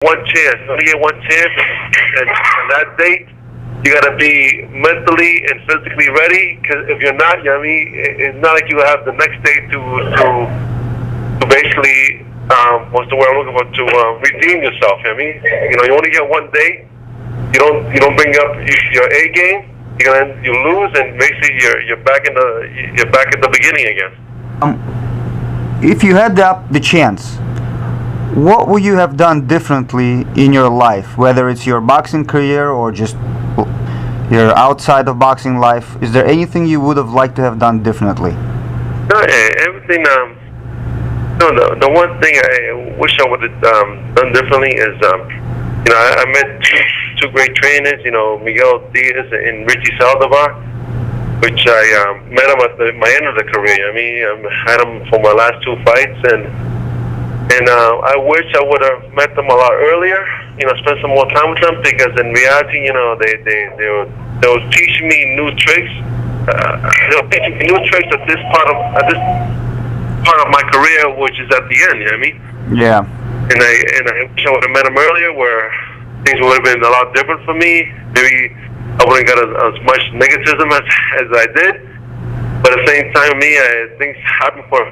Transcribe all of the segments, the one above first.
one chance. You only get one chance, and on that date, you gotta be mentally and physically ready. Because if you're not, you know what I mean, it's not like you have the next day to basically what's the word I'm looking for, to redeem yourself. You know what I mean, you only get one day. You don't bring up your A game. You lose, and basically you're back at the beginning again. If you had the chance, what would you have done differently in your life, whether it's your boxing career or just your outside of boxing life? Is there anything you would have liked to have done differently? No, everything. The one thing I wish I would have done differently is, I met two great trainers, Miguel Diaz and Richie Saldivar, which I met them at my end of the career. I mean, I had them for my last two fights, and I wish I would have met them a lot earlier. Spent some more time with them, because in reality, they were teaching me new tricks. They were teaching me new tricks at this part of my career, which is at the end. You know what I mean? Yeah. And I wish I would have met them earlier, where things would have been a lot different for me. Maybe I wouldn't got as much negativism as I did. But at the same time, things happen for.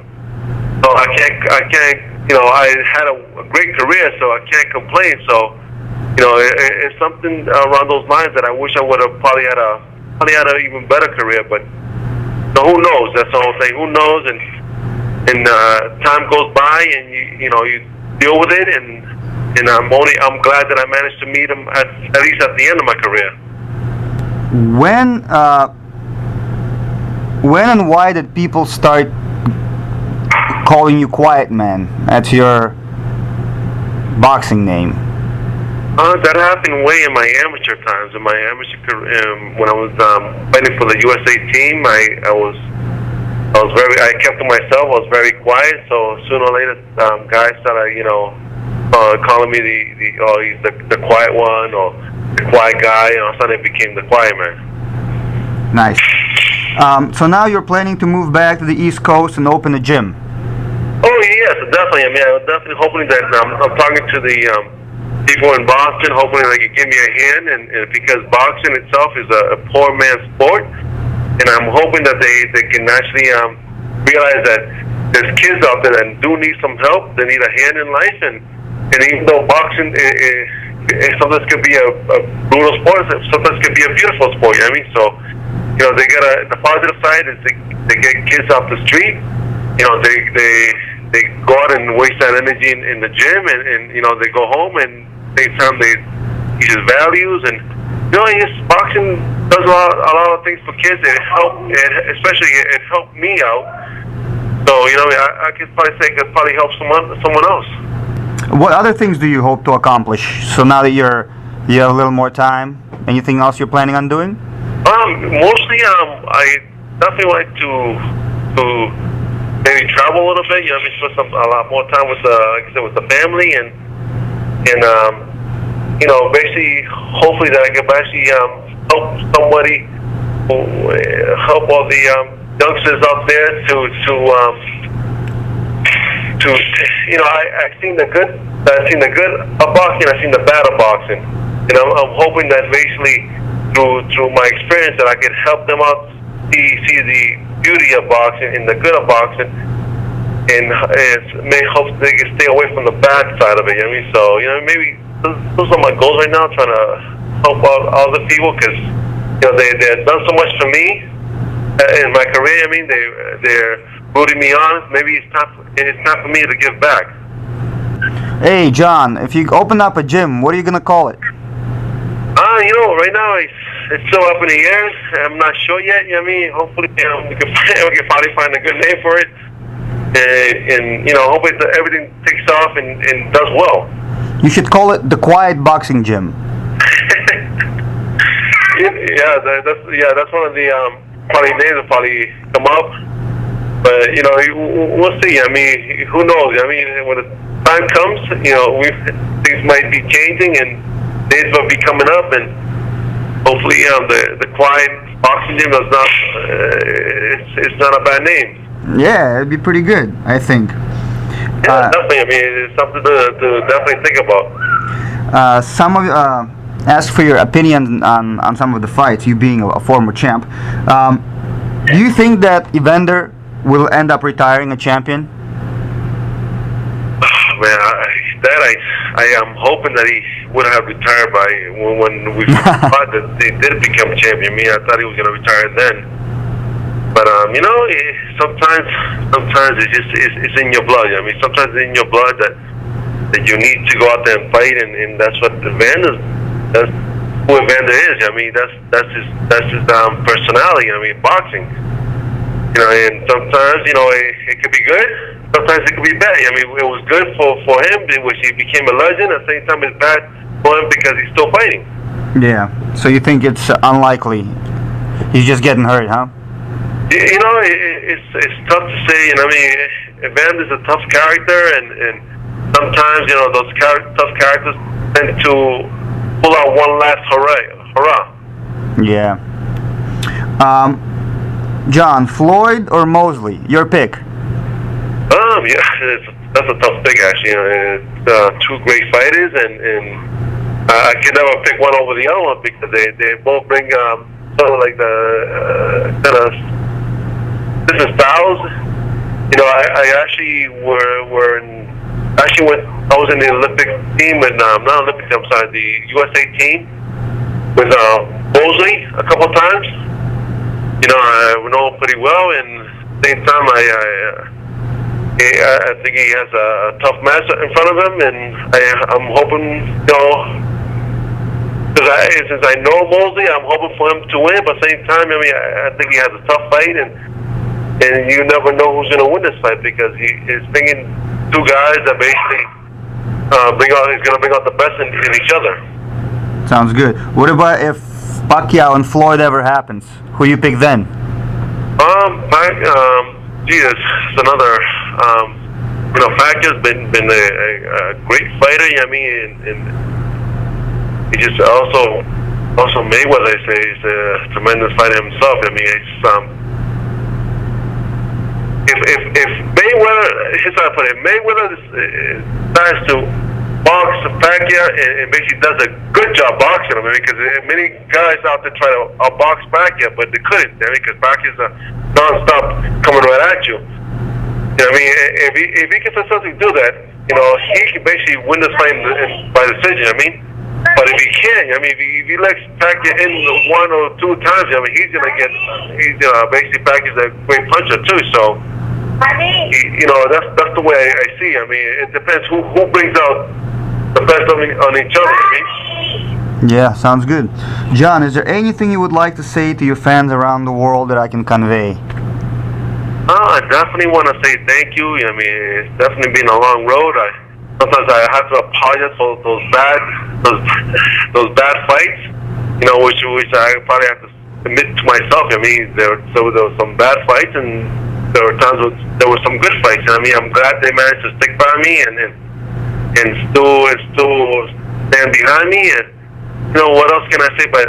So I can't. I had a great career, so I can't complain. So, it's something around those lines that I wish I would have probably had an even better career. But who knows? That's the whole thing. Who knows? And time goes by, and you deal with it. And I'm glad that I managed to meet him at least at the end of my career. When and why did people start calling you Quiet Man? That's your boxing name. That happened way in my amateur times. In my amateur career, when I was fighting for the USA team, I kept to myself. I was very quiet. So sooner or later, guys started, calling me he's the quiet one, or the quiet guy. Suddenly I became the Quiet Man. Nice. So now you're planning to move back to the East Coast and open a gym. Oh yes, definitely. I mean, I'm definitely hoping that I'm talking to the people in Boston, hoping they can give me a hand, and because boxing itself is a poor man's sport, and I'm hoping that they can actually realize that there's kids out there that do need some help. They need a hand in life, and even though boxing sometimes could be a brutal sport, sometimes could be a beautiful sport. You know what I mean? So, the positive side is they get kids off the street. They go out and waste that energy in the gym, and they go home, and same time they teach values, and boxing does a lot of things for kids. Especially it helped me out. So I could probably say it could probably help someone else. What other things do you hope to accomplish? So now that you have a little more time, anything else you're planning on doing? Mostly, I definitely like to maybe travel a little bit. Spend a lot more time with the family, and basically, hopefully that I can actually help somebody, help all the youngsters out there I've seen the good of boxing, I've seen the bad of boxing, and I'm hoping that basically through my experience that I can help them out see the beauty of boxing and the good of boxing, and may hope they can stay away from the bad side of it. So maybe those are my goals right now, trying to help out other people, because they've done so much for me in my career. They're rooting me on. Maybe it's time for me to give back. Hey John, if you open up a gym, what are you gonna call it? Right now it's still up in the air. I'm not sure yet. Hopefully we can probably find a good name for it, and hopefully everything takes off and does well. You should call it the Quiet Boxing Gym. That's one of the probably names that probably come up. But we'll see. Who knows? When the time comes, things might be changing, and days will be coming up, and hopefully the Quiet Boxing Gym is not it's not a bad name. Yeah, it'd be pretty good, I think. Yeah, definitely. It's something to definitely think about. Some of ask for your opinion on some of the fights. You being a former champ, do you think that Evander will end up retiring a champion? Man, I am hoping that he would have retired by when we thought that they did become champion. I mean, I thought he was going to retire then. But you know, sometimes it's in your blood. I mean, sometimes it's in your blood that you need to go out there and fight, and that's what that's who Evander is. I mean, that's his personality. I mean, boxing. You know, and sometimes it could be good. Sometimes it could be bad. I mean, it was good for him, which he became a legend. At the same time, it's bad for him because he's still fighting. Yeah. So you think it's unlikely? He's just getting hurt, huh? You know, it's tough to say. And I mean, Evander's a tough character, and sometimes those tough characters tend to pull out one last hurrah. Yeah. John, Floyd or Mosley? Your pick. Yeah, that's a tough pick actually. It's two great fighters, and I can never pick one over the other one because they both bring sort of like the kind of different styles. You know, I actually I was in the Olympic team with not Olympic team, I'm sorry, the USA team with Mosley a couple of times. You know, I know him pretty well, and at the same time I think he has a tough match in front of him, and I'm hoping, since I know Mosley, I'm hoping for him to win. But at the same time, I mean, I think he has a tough fight, and you never know who's going to win this fight because he is bringing two guys that basically he's going to bring out the best in each other. Sounds good. What about if Pacquiao and Floyd ever happens? Who you pick then? Jesus, it's another. Pacquiao's been a great fighter. I mean, and he just also Mayweather. He's a tremendous fighter himself. I mean, it's if Mayweather, here's how I put it. Mayweather decides to box Pacquiao and basically does a good job boxing him. I mean, because many guys out there try to outbox Pacquiao, but they couldn't. I mean, because Pacquiao's non-stop coming right at you. I mean, if he can successfully do that, he can basically win this fight by decision. I mean, but if he can't, I mean, if he lets Pacquiao in one or two times, I mean, he's basically Pacquiao's a great puncher too. So, that's the way I see. I mean, it depends who brings out the best on each other. I mean. Yeah, sounds good. John, is there anything you would like to say to your fans around the world that I can convey? I definitely want to say thank you. I mean, it's definitely been a long road. Sometimes I have to apologize for those bad fights. Which I probably have to admit to myself. I mean, there were some bad fights, and there were times when there were some good fights. And I mean, I'm glad they managed to stick by me and still stand behind me. And what else can I say? But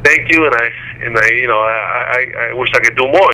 thank you, and I wish I could do more.